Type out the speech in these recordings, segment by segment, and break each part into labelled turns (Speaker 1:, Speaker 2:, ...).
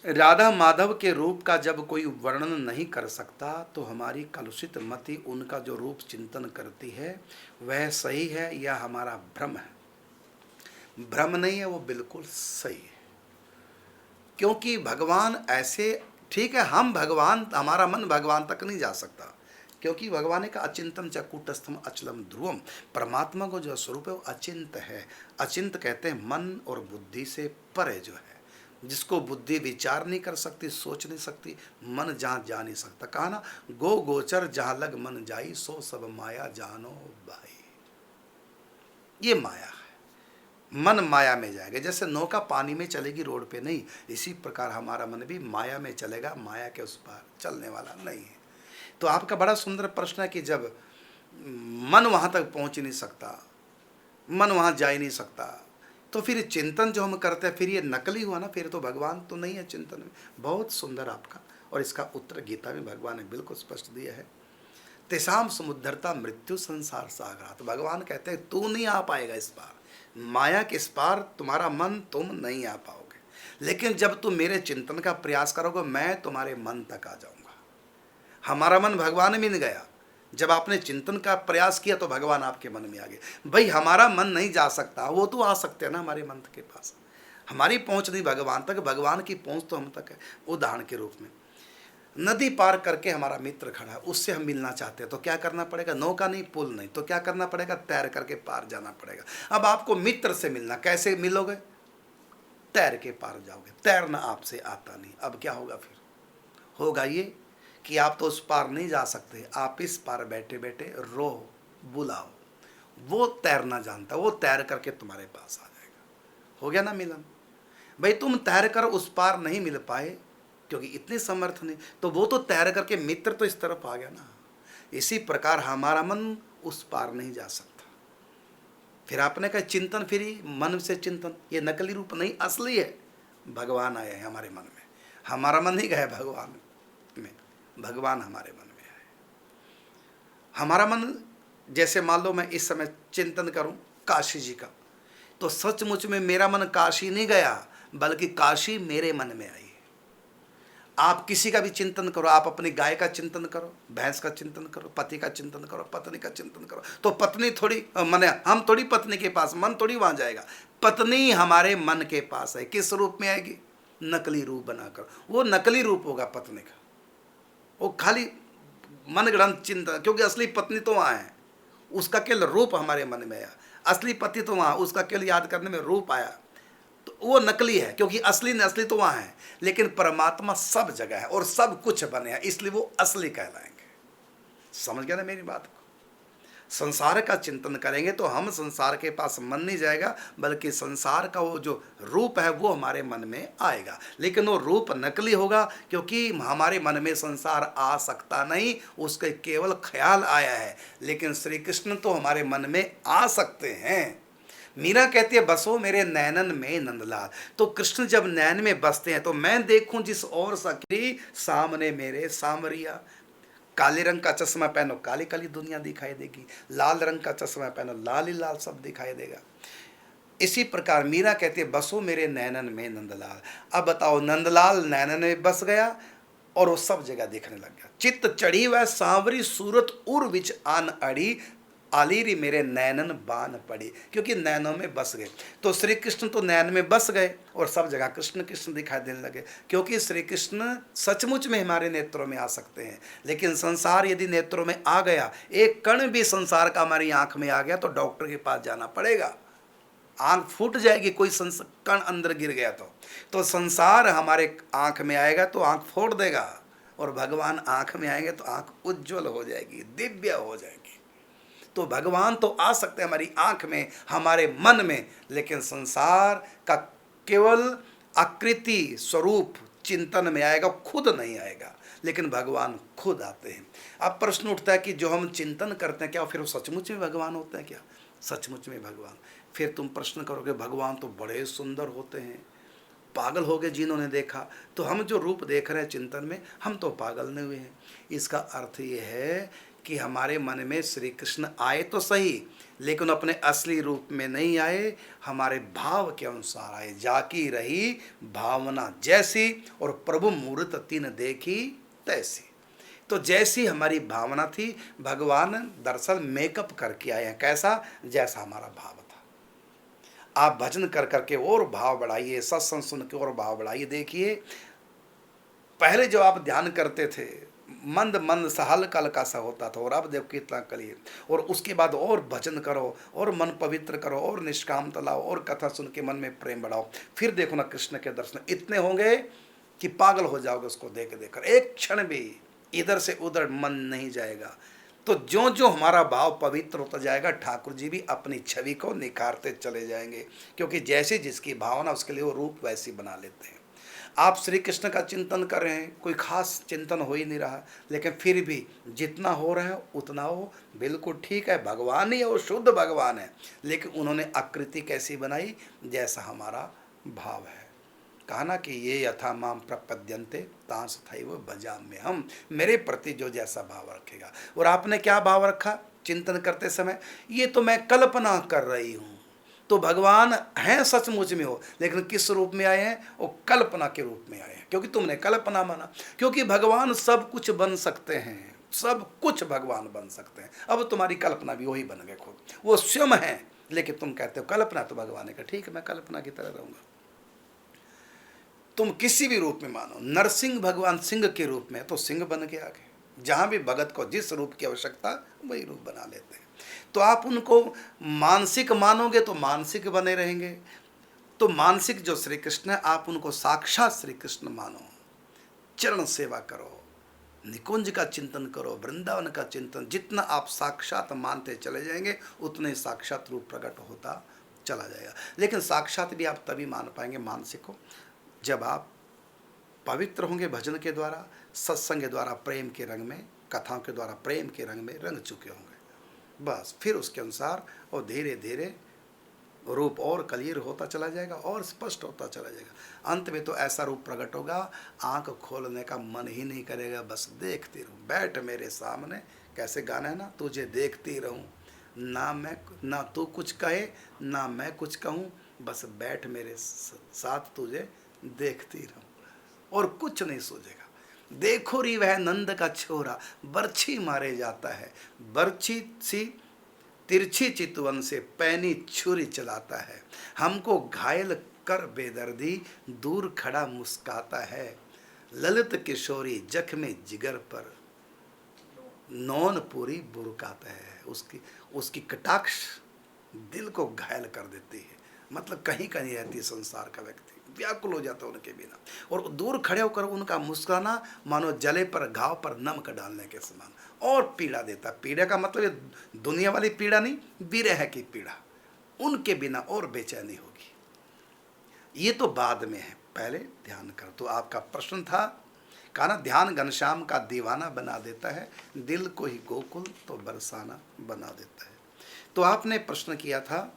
Speaker 1: राधा माधव के रूप का जब कोई वर्णन नहीं कर सकता तो हमारी कलुषित मति उनका जो रूप चिंतन करती है वह सही है या हमारा भ्रम है? भ्रम नहीं है, वो बिल्कुल सही है। क्योंकि भगवान ऐसे, ठीक है, हम भगवान, हमारा मन भगवान तक नहीं जा सकता, क्योंकि भगवान का अचिंतन च कूटस्थम अचलम ध्रुवम। परमात्मा को जो स्वरूप है वो अचिंत है। अचिंत कहते हैं मन और बुद्धि से परे जो है, जिसको बुद्धि विचार नहीं कर सकती, सोच नहीं सकती, मन जहाँ जा नहीं सकता। कहा ना, गो गोचर जहाँ लग मन जाई, सो सब माया जानो बाई। ये माया है, मन माया में जाएगा। जैसे नौका पानी में चलेगी, रोड पे नहीं, इसी प्रकार हमारा मन भी माया में चलेगा, माया के उस पार चलने वाला नहीं है। तो आपका बड़ा सुंदर प्रश्न है कि जब मन वहाँ तक पहुँच ही नहीं सकता, मन वहाँ जा ही नहीं सकता, तो फिर चिंतन जो हम करते हैं फिर ये नकली हुआ ना, फिर तो भगवान तो नहीं है चिंतन में। बहुत सुंदर आपका, और इसका उत्तर गीता में भगवान ने बिल्कुल स्पष्ट दिया है। तेसाम समुद्धरता मृत्यु संसार सागरा। तो भगवान कहते हैं तू नहीं आ पाएगा इस पार, माया के इस पार तुम्हारा मन, तुम नहीं आ पाओगे। लेकिन जब तुम मेरे चिंतन का प्रयास करोगे, मैं तुम्हारे मन तक आ जाऊंगा। हमारा मन भगवान में नहीं गया, जब आपने चिंतन का प्रयास किया तो भगवान आपके मन में आ गए। भाई हमारा मन नहीं जा सकता, वो तो आ सकते हैं ना हमारे मन के पास। हमारी पहुंच नहीं भगवान तक, भगवान की पहुंच तो हम तक है। उदाहरण के रूप में नदी पार करके हमारा मित्र खड़ा है, उससे हम मिलना चाहते हैं तो क्या करना पड़ेगा? नौका नहीं, पुल नहीं, तो क्या करना पड़ेगा? तैर करके पार जाना पड़ेगा। अब आपको मित्र से मिलना, कैसे मिलोगे? तैर के पार जाओगे। तैरना आपसे आता नहीं, अब क्या होगा? फिर होगा ये कि आप तो उस पार नहीं जा सकते, आप इस पार बैठे बैठे रो, बुलाओ। वो तैरना जानता, वो तैर करके तुम्हारे पास आ जाएगा। हो गया ना मिलन? भाई तुम तैर कर उस पार नहीं मिल पाए क्योंकि इतने समर्थ नहीं, तो वो तो तैर करके मित्र तो इस तरफ आ गया ना। इसी प्रकार हमारा मन उस पार नहीं जा सकता। फिर आपने कहा चिंतन, फिर मन से चिंतन, ये नकली रूप नहीं, असली है। भगवान आए हैं हमारे मन में, हमारा मन नहीं गया भगवान में, भगवान हमारे मन में आए। हमारा मन, जैसे मान लो मैं इस समय चिंतन करूं काशी जी का, तो सचमुच में मेरा मन काशी नहीं गया, बल्कि काशी मेरे मन में आई। आप किसी का भी चिंतन करो, आप अपनी गाय का चिंतन करो, भैंस का चिंतन करो, पति का चिंतन करो, पत्नी का चिंतन करो, तो पत्नी थोड़ी, माने हम थोड़ी पत्नी के पास, मन थोड़ी वहां जाएगा। पत्नी हमारे मन के पास है। किस रूप में आएगी? नकली रूप बनाकर। वो नकली रूप होगा पत्नी का, वो खाली मनगढ़ंत चिंतन, क्योंकि असली पत्नी तो वहाँ है, उसका केवल रूप हमारे मन में आया। असली पति तो वहाँ, उसका केवल याद करने में रूप आया, तो वो नकली है, क्योंकि असली न असली तो वहाँ है। लेकिन परमात्मा सब जगह है और सब कुछ बने हैं, इसलिए वो असली कहलाएंगे। समझ गया ना मेरी बात को? संसार का चिंतन करेंगे तो हम, संसार के पास मन नहीं जाएगा, बल्कि संसार का वो जो रूप है वो हमारे मन में आएगा। लेकिन वो रूप नकली होगा, क्योंकि हमारे मन में संसार आ सकता नहीं, उसके केवल ख्याल आया है। लेकिन श्री कृष्ण तो हमारे मन में आ सकते हैं। मीरा कहती है बसो मेरे नैनन में नंदलाल। तो कृष्ण जब नैन में बसते हैं तो मैं देखूं जिस ओर सखी, सामने मेरे सामरिया। काले रंग का चश्मा पहनो, काली काली दुनिया दिखाई देगी। लाल रंग का चश्मा पहनो, लाल ही लाल सब दिखाई देगा। इसी प्रकार मीरा कहती है बसो मेरे नैनन में नंदलाल। अब बताओ, नंदलाल नैनन में बस गया और वो सब जगह देखने लग गया। चित्त चढ़ी वह सांवरी सूरत उर विच आन अड़ी, आलीरी मेरे नैनन बान पड़ी, क्योंकि नैनों में बस गए। तो श्री कृष्ण तो नैन में बस गए और सब जगह कृष्ण कृष्ण दिखाई देने लगे, क्योंकि श्री कृष्ण सचमुच में हमारे नेत्रों में आ सकते हैं। लेकिन संसार यदि नेत्रों में आ गया, एक कण भी संसार का हमारी आंख में आ गया, तो डॉक्टर के पास जाना पड़ेगा, आंख फूट जाएगी। कोई कण अंदर गिर गया तो संसार हमारे आंख में आएगा तो आंख फोड़ देगा, और भगवान आंख में आएंगे तो आंख उज्जवल हो जाएगी, दिव्य हो जाएगी। तो भगवान तो आ सकते हैं हमारी आंख में, हमारे मन में, लेकिन संसार का केवल आकृति स्वरूप चिंतन में आएगा, खुद नहीं आएगा। लेकिन भगवान खुद आते हैं। अब प्रश्न उठता है कि जो हम चिंतन करते हैं, क्या फिर वो सचमुच में भगवान होते हैं? क्या सचमुच में भगवान? फिर तुम प्रश्न करोगे भगवान तो बड़े सुंदर होते हैं, पागल हो गए जिन्होंने देखा। तो हम जो रूप देख रहे हैं चिंतन में, हम तो पागल नहीं हुए हैं। इसका अर्थ ये है कि हमारे मन में श्री कृष्ण आए तो सही, लेकिन अपने असली रूप में नहीं आए, हमारे भाव के अनुसार आए। जाकी रही भावना जैसी और प्रभु मूर्त तीन देखी तैसी। तो जैसी हमारी भावना थी, भगवान दरअसल मेकअप करके आए हैं। कैसा? जैसा हमारा भाव था। आप भजन कर करके और भाव बढ़ाइए, सत्संग सुन के और भाव बढ़ाइए। देखिए, पहले जो आप ध्यान करते थे, मंद मंद सा हल्का हल्का सा होता था, और अब देखो कितना क्लियर। और उसके बाद और भजन करो, और मन पवित्र करो, और निष्कामता लाओ, और कथा सुन के मन में प्रेम बढ़ाओ। फिर देखो ना, कृष्ण के दर्शन इतने होंगे कि पागल हो जाओगे उसको देख देकर। एक क्षण भी इधर से उधर मन नहीं जाएगा। तो जो जो हमारा भाव पवित्र होता जाएगा, ठाकुर जी भी अपनी छवि को निखारते चले जाएंगे, क्योंकि जैसे जिसकी भावना, उसके लिए वो रूप वैसी बना लेते हैं। आप श्री कृष्ण का चिंतन कर रहे हैं, कोई खास चिंतन हो ही नहीं रहा, लेकिन फिर भी जितना हो रहा है उतना हो, बिल्कुल ठीक है। भगवान ही है, वो शुद्ध भगवान है, लेकिन उन्होंने आकृति कैसी बनाई? जैसा हमारा भाव है। कहा ना कि ये यथा माम प्रपद्यन्ते तांस थैव भजाम्य हम। मेरे प्रति जो जैसा भाव रखेगा। और आपने क्या भाव रखा चिंतन करते समय? ये तो मैं कल्पना कर रही हूँ। तो भगवान हैं सचमुच में हो, लेकिन किस रूप में आए हैं? वो कल्पना के रूप में आए हैं, क्योंकि तुमने कल्पना माना। क्योंकि भगवान सब कुछ बन सकते हैं, सब कुछ भगवान बन सकते हैं। अब तुम्हारी कल्पना भी वही बन गए खुद, वो स्वयं है, लेकिन तुम कहते हो कल्पना तो भगवान है। ठीक है, मैं कल्पना की तरह रहूंगा। तुम किसी भी रूप में मानो, नरसिंह भगवान सिंह के रूप में, तो सिंह बन के आ गए। जहां भी भगत को जिस रूप की आवश्यकता, वही रूप बना लेते हैं। तो आप उनको मानसिक मानोगे तो मानसिक बने रहेंगे। तो मानसिक जो श्री कृष्ण है, आप उनको साक्षात श्री कृष्ण मानो। चरण सेवा करो, निकुंज का चिंतन करो, वृंदावन का चिंतन। जितना आप साक्षात मानते चले जाएंगे, उतने साक्षात रूप प्रकट होता चला जाएगा। लेकिन साक्षात भी आप तभी मान पाएंगे मानसिक को, जब आप पवित्र होंगे भजन के द्वारा, सत्संग के द्वारा, प्रेम के रंग में, कथाओं के द्वारा प्रेम के रंग में रंग चुके होंगे। बस फिर उसके अनुसार और धीरे धीरे रूप और क्लियर होता चला जाएगा और स्पष्ट होता चला जाएगा। अंत में तो ऐसा रूप प्रकट होगा, आंख खोलने का मन ही नहीं करेगा, बस देखती रहूं, बैठ मेरे सामने। कैसे गाना है ना, तुझे देखती रहूं, ना तू कुछ कहे ना मैं कुछ कहूं, बस बैठ मेरे साथ, तुझे देखती रहूं, और कुछ नहीं सूझेगा। देखो री वह नंद का छोरा, बर्छी मारे जाता है, बर्छी सी तिरछी चितवन से पैनी छुरी चलाता है। हमको घायल कर बेदर्दी, दूर खड़ा मुस्काता है। ललित किशोरी जख्मे जिगर पर, नौन पूरी बुरकाता है। उसकी कटाक्ष दिल को घायल कर देती है। मतलब कहीं कहीं रहती संसार का व्यक्ति, व्याकुल हो जाता है उनके बिना। और दूर खड़े होकर उनका मुस्कुराना मानो जले पर घाव पर नमक डालने के समान, और पीड़ा देता। पीड़ा का मतलब ये दुनिया वाली पीड़ा नहीं, विरह की पीड़ा। उनके बिना और बेचैनी होगी। ये तो बाद में है, पहले ध्यान कर। तो आपका प्रश्न था, कहा ना, ध्यान घनश्याम का दीवाना बना देता है, दिल को ही गोकुल तो बरसाना बना देता है। तो आपने प्रश्न किया था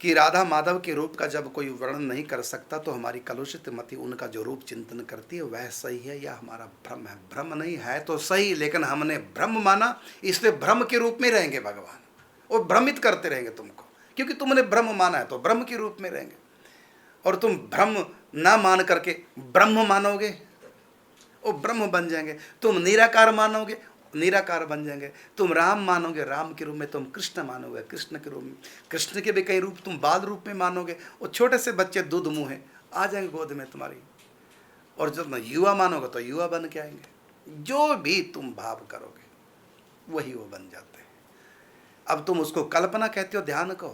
Speaker 1: कि राधा माधव के रूप का जब कोई वर्णन नहीं कर सकता, तो हमारी कलुषित मति उनका जो रूप चिंतन करती है वह सही है या हमारा भ्रम है? भ्रम नहीं है तो सही, लेकिन हमने भ्रम माना, इसलिए भ्रम के रूप में रहेंगे भगवान, और भ्रमित करते रहेंगे तुमको, क्योंकि तुमने भ्रम माना है तो भ्रम के रूप में रहेंगे। और तुम भ्रम ना मान करके ब्रह्म मानोगे, वो ब्रह्म बन जाएंगे। तुम निराकार मानोगे, निराकार बन जाएंगे। तुम राम मानोगे, राम के रूप में। तुम कृष्ण मानोगे, कृष्ण के रूप में। कृष्ण के भी कई रूप तुम बाल रूप में मानोगे, और छोटे से बच्चे दूध मुँह है आ जाएंगे गोद में तुम्हारी। और जब युवा मानोगे तो युवा बन के आएंगे। जो भी तुम भाव करोगे वही वो बन जाते हैं। अब तुम उसको कल्पना कहते हो ध्यान को,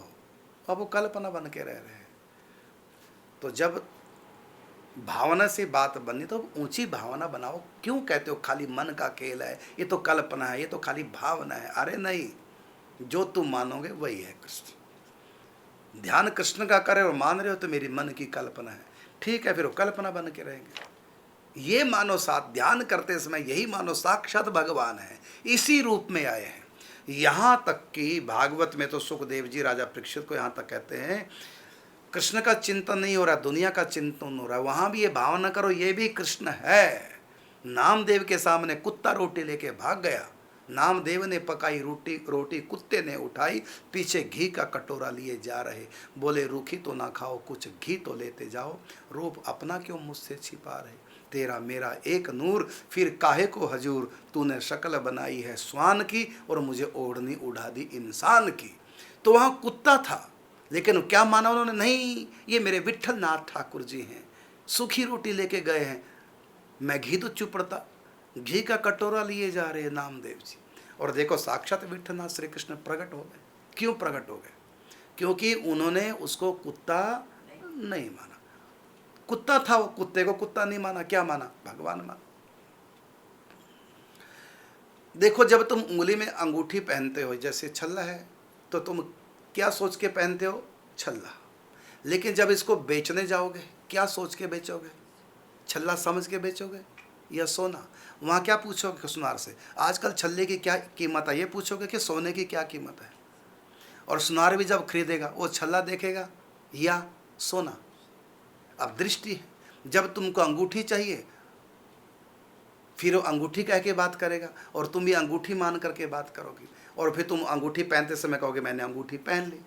Speaker 1: अब वो कल्पना बन के रह रहे हैं। तो जब भावना से बात बनी तो ऊंची भावना बनाओ। क्यों कहते हो खाली मन का खेल है, ये तो कल्पना है, ये तो खाली भावना है? अरे नहीं, जो तुम मानोगे वही है कृष्ण। ध्यान कृष्ण का करे और मान रहे हो तो मेरी मन की कल्पना है, ठीक है, फिर वो कल्पना बन के रहेंगे। ये मानो साथ ध्यान करते समय यही मानो साक्षात भगवान है, इसी रूप में आए हैं। यहाँ तक कि भागवत में तो सुखदेव जी राजा परीक्षित को यहाँ तक कहते हैं, कृष्ण का चिंतन नहीं हो रहा, दुनिया का चिंतन हो रहा है, वहाँ भी ये भावना करो ये भी कृष्ण है। नामदेव के सामने कुत्ता रोटी लेके भाग गया, नामदेव ने पकाई रोटी रोटी कुत्ते ने उठाई, पीछे घी का कटोरा लिए जा रहे, बोले रूखी तो ना खाओ, कुछ घी तो लेते जाओ, रूप अपना क्यों मुझसे छिपा रहे, तेरा मेरा एक नूर, फिर काहे को हजूर, तूने शक्ल बनाई है स्वान की और मुझे ओढ़नी उड़ा दी इंसान की। तो वहाँ कुत्ता था, लेकिन क्या माना उन्होंने, नहीं ये मेरे विठल नाथ ठाकुर जी हैं, सूखी रोटी लेके गए हैं, मैं घी तो चुपड़ता, घी का कटोरा लिए जा रहे हैं नामदेव जी। और देखो साक्षात विठलनाथ श्री कृष्ण प्रकट हो गए। क्यों प्रकट हो गए? क्योंकि उन्होंने उसको कुत्ता नहीं माना। कुत्ता था वो, कुत्ते को कुत्ता नहीं माना, क्या माना? भगवान माना। देखो जब तुम उंगली में अंगूठी पहनते हो, जैसे छल्ला है, तो तुम क्या सोच के पहनते हो? छल्ला। लेकिन जब इसको बेचने जाओगे, क्या सोच के बेचोगे? छल्ला समझ के बेचोगे या सोना? वहाँ क्या पूछोगे सुनार से, आजकल छल्ले की क्या कीमत है, ये पूछोगे कि सोने की क्या कीमत है? और सुनार भी जब खरीदेगा वो छल्ला देखेगा या सोना? अब दृष्टि है। जब तुमको अंगूठी चाहिए, फिर वो अंगूठी कह के बात करेगा और तुम भी अंगूठी मान करके बात करोगी, और फिर तुम अंगूठी पहनते समय कहोगे मैंने अंगूठी पहन ली।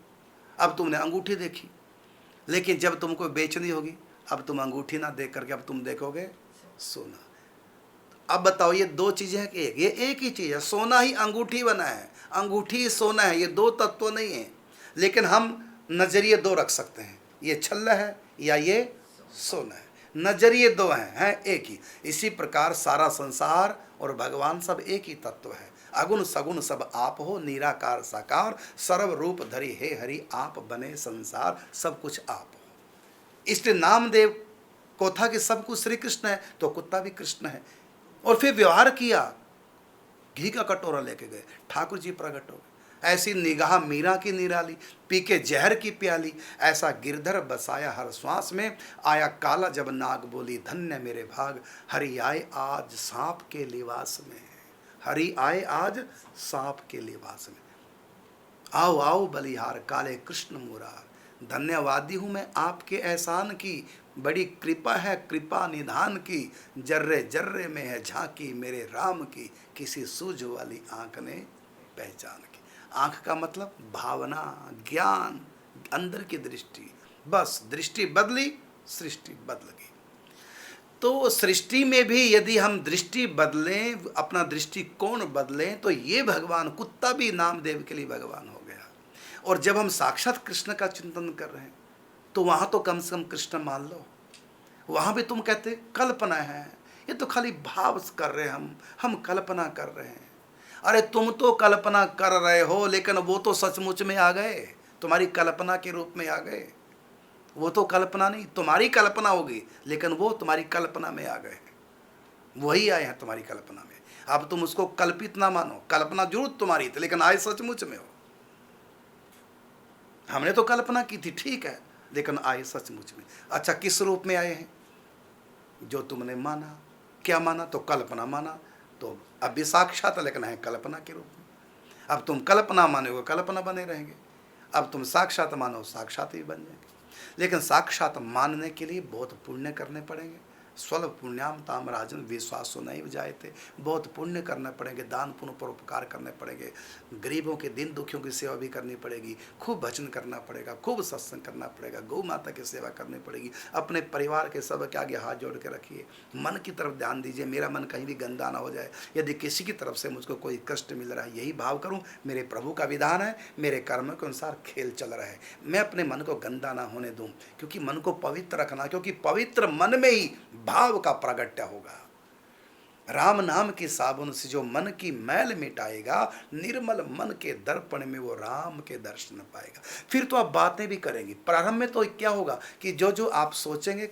Speaker 1: अब तुमने अंगूठी देखी, लेकिन जब तुमको बेचनी होगी, अब तुम अंगूठी ना देख करके अब तुम देखोगे सोना। अब बताओ ये दो चीज़ें हैं कि एक? ये एक ही चीज़ है, सोना ही अंगूठी बना है, अंगूठी ही सोना है, ये दो तत्व नहीं है। लेकिन हम नज़रिए दो रख सकते हैं, ये छल्ला है या ये सोना है, नज़रिए दो हैं एक ही। इसी प्रकार सारा संसार और भगवान सब एक ही तत्व है। अगुण सगुण सब आप हो, निराकार साकार, सर्व रूप धरि हे हरि, आप बने संसार, सब कुछ आप हो। इसलिए नामदेव को था कि सब कुछ श्री कृष्ण है, तो कुत्ता भी कृष्ण है। और फिर व्यवहार किया, घी का कटोरा लेके गए, ठाकुर जी प्रकट हो गए। ऐसी निगाह मीरा की निराली, पी के जहर की प्याली, ऐसा गिरधर बसाया हर श्वास में, आया काला जब नाग बोली धन्य मेरे भाग, हरि आए आज सांप के लिबास में, हरि आए आज सांप के लिबास में। आओ आओ बलिहार काले कृष्ण मुरार, धन्यवादी हूँ मैं आपके एहसान की, बड़ी कृपा है कृपा निधान की, जर्रे जर्रे में है झांकी मेरे राम की, किसी सूझ वाली आंख ने पहचान की। आंख का मतलब भावना, ज्ञान, अंदर की दृष्टि। बस दृष्टि बदली, सृष्टि बदल गई। तो सृष्टि में भी यदि हम दृष्टि बदलें, अपना दृष्टिकोण बदलें, तो ये भगवान, कुत्ता भी नामदेव के लिए भगवान हो गया। और जब हम साक्षात कृष्ण का चिंतन कर रहे हैं, तो वहाँ तो कम से कम कृष्ण मान लो। वहाँ भी तुम कहते कल्पना है, ये तो खाली भाव कर रहे हैं, हम कल्पना कर रहे हैं। अरे तुम तो कल्पना कर रहे हो, लेकिन वो तो सचमुच में आ गए, तुम्हारी कल्पना के रूप में आ गए। वो तो कल्पना नहीं, तुम्हारी कल्पना होगी, लेकिन वो तुम्हारी कल्पना में आ गए, वही आए हैं तुम्हारी कल्पना में। अब तुम उसको कल्पित ना मानो, कल्पना जरूर तुम्हारी थी, लेकिन आए सचमुच में हो। हमने तो कल्पना की थी, ठीक है, लेकिन आए सचमुच में। अच्छा किस रूप में आए हैं? जो तुमने माना। क्या माना? तो कल्पना माना, तो अब भी साक्षात, लेकिन है कल्पना के रूप में। अब तुम कल्पना मानोगे, कल्पना बने रहेंगे। अब तुम साक्षात मानो, साक्षात ही बन जाएंगे। लेकिन साक्षात मानने के लिए बहुत पुण्य करने पड़ेंगे। स्वल्प पुण्याम ताम राजन विश्वासो नहीं जायते, बहुत पुण्य करना पड़ेंगे, दान पुण्य परोपकार करने पड़ेंगे, गरीबों के दिन दुखियों की सेवा भी करनी पड़ेगी, खूब भजन करना पड़ेगा, खूब सत्संग करना पड़ेगा, गौ माता की सेवा करनी पड़ेगी। अपने परिवार के सब के आगे हाथ जोड़ के रखिए, मन की तरफ ध्यान दीजिए, मेरा मन कहीं भी गंदा ना हो जाए। यदि किसी की तरफ से मुझको कोई कष्ट मिल रहा है, यही भाव करूँ, मेरे प्रभु का विधान है, मेरे कर्म के अनुसार खेल चल रहा है, मैं अपने मन को गंदा ना होने दूँ, क्योंकि मन को पवित्र रखना, क्योंकि पवित्र मन में ही भाव का प्रगट्य होगा। राम नाम की साबुन से जो मन की मैल मिटाएगा, निर्मल मन के दर्पण में वो राम के दर्शन पाएगा। फिर तो आप बातें भी करेंगी। प्रारंभ में तो क्या होगा कि जो जो आप सोचेंगे,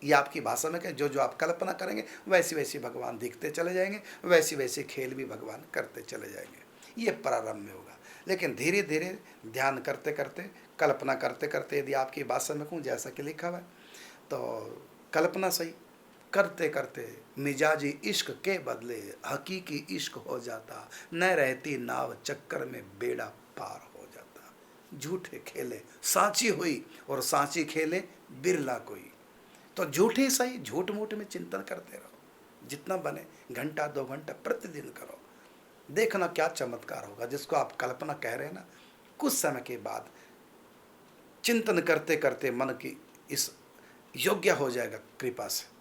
Speaker 1: या आपकी भाषा में कहें, जो जो आप कल्पना करेंगे, वैसी वैसी भगवान दिखते चले जाएंगे, वैसी वैसी खेल भी भगवान करते चले जाएंगे। ये प्रारंभ में होगा। लेकिन धीरे धीरे ध्यान करते करते, कल्पना करते करते, यदि आपकी भाषा में कहूँ जैसा कि लिखा हुआ है, तो कल्पना सही करते करते मिजाजी इश्क के बदले हकीकी इश्क हो जाता, न रहती नाव चक्कर में बेड़ा पार हो जाता। झूठे खेले सांची हुई और सांची खेले बिरला कोई। तो झूठे सही, झूठ मूठ में चिंतन करते रहो, जितना बने, घंटा 2 घंटा प्रतिदिन करो। देखना क्या चमत्कार होगा। जिसको आप कल्पना कह रहे हैं ना, कुछ समय के बाद चिंतन करते करते मन की इस योग्य हो जाएगा कृपा से।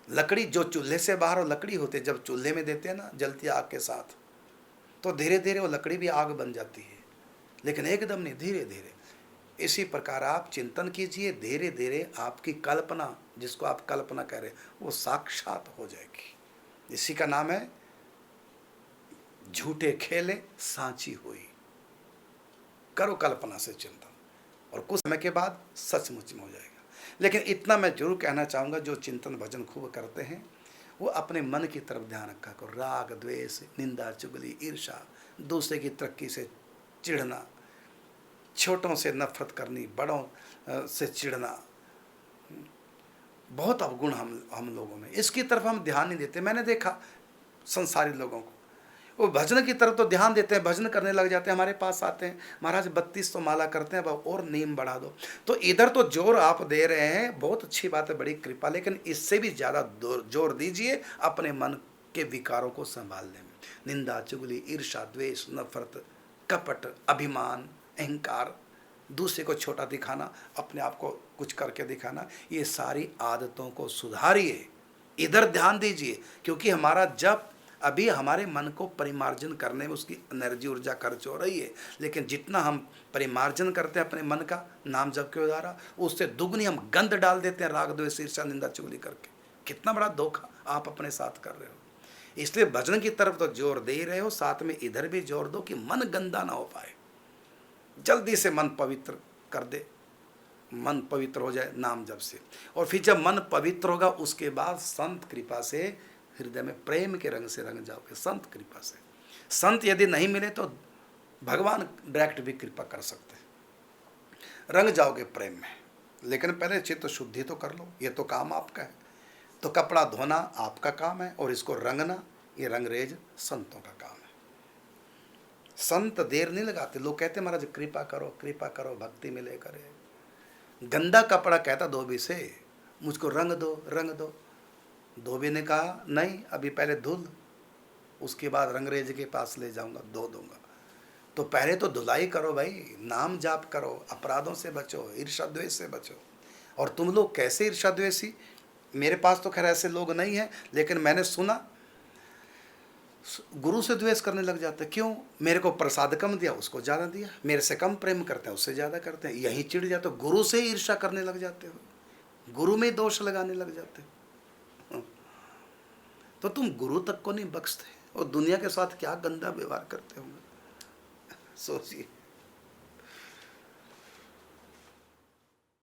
Speaker 1: लकड़ी जो चूल्हे से बाहर हो लकड़ी होते, जब चूल्हे में देते हैं ना जलती आग के साथ, तो धीरे धीरे वो लकड़ी भी आग बन जाती है, लेकिन एकदम नहीं, धीरे धीरे। इसी प्रकार आप चिंतन कीजिए, धीरे धीरे आपकी कल्पना, जिसको आप कल्पना कह रहे हैं, वो साक्षात हो जाएगी। इसी का नाम है झूठे खेले सांची हुई। करो कल्पना से चिंतन, और कुछ समय के बाद सचमुच में हो जाएगा। लेकिन इतना मैं जरूर कहना चाहूँगा, जो चिंतन भजन खूब करते हैं वो अपने मन की तरफ ध्यान रखा करो। राग द्वेष, निंदा चुगली, ईर्षा, दूसरे की तरक्की से चिढ़ना, छोटों से नफरत करनी, बड़ों से चिढ़ना, बहुत अवगुण हम लोगों में, इसकी तरफ हम ध्यान नहीं देते। मैंने देखा संसारी लोगों को, वो भजन की तरफ तो ध्यान देते हैं, भजन करने लग जाते हैं, हमारे पास आते हैं, महाराज 32 तो माला करते हैं, अब और नियम बढ़ा दो। तो इधर तो जोर आप दे रहे हैं, बहुत अच्छी बात है, बड़ी कृपा, लेकिन इससे भी ज़्यादा जोर दीजिए अपने मन के विकारों को संभालने में। निंदा चुगली, ईर्षा, द्वेष, नफरत, कपट, अभिमान, अहंकार, दूसरे को छोटा दिखाना, अपने आप को कुछ करके दिखाना, ये सारी आदतों को सुधारिए, इधर ध्यान दीजिए। क्योंकि हमारा जब अभी हमारे मन को परिमार्जन करने में उसकी एनर्जी ऊर्जा खर्च हो रही है, लेकिन जितना हम परिमार्जन करते हैं अपने मन का नाम जप के द्वारा, उससे दुगनी हम गंध डाल देते हैं राग द्वेष ईर्ष्या निंदा चुगली करके। कितना बड़ा धोखा आप अपने साथ कर रहे हो। इसलिए भजन की तरफ तो जोर दे ही रहे हो, साथ में इधर भी जोर दो कि मन गंदा ना हो पाए। जल्दी से मन पवित्र कर दे, मन पवित्र हो जाए नाम जप से। और फिर जब मन पवित्र होगा उसके बाद संत कृपा से हृदय में प्रेम के रंग से रंग जाओगे, संत कृपा से। संत यदि नहीं मिले तो भगवान डायरेक्ट भी कृपा कर सकते हैं, रंग जाओगे प्रेम में। लेकिन पहले चित्त शुद्धि तो कर लो, ये तो काम आपका है। तो कपड़ा धोना आपका काम है, और इसको रंगना, ये रंगरेज संतों का काम है। संत देर नहीं लगाते। लोग कहते महाराज कृपा करो भक्ति मिले करे। गंदा कपड़ा कहता धोबी से, मुझको रंग दो। धोबी ने कहा नहीं, अभी पहले धुल, उसके बाद रंगरेज के पास ले जाऊंगा, धो दूंगा। तो पहले तो धुलाई करो भाई, नाम जाप करो, अपराधों से बचो, ईर्ष्या द्वेष से बचो। और तुम लोग कैसे ईर्ष्या द्वेषी, मेरे पास तो खैर ऐसे लोग नहीं हैं, लेकिन मैंने सुना गुरु से द्वेष करने लग जाते। क्यों? मेरे को प्रसाद कम दिया, उसको ज़्यादा दिया, मेरे से कम प्रेम करते हैं, उससे ज़्यादा करते हैं, यहीं चिढ़ जाते हो, गुरु से ईर्ष्या करने लग जाते हो, गुरु में दोष लगाने लग जाते हो। तो तुम गुरु तक को नहीं बख्शते, और दुनिया के साथ क्या गंदा व्यवहार करते होंगे, सोचिए।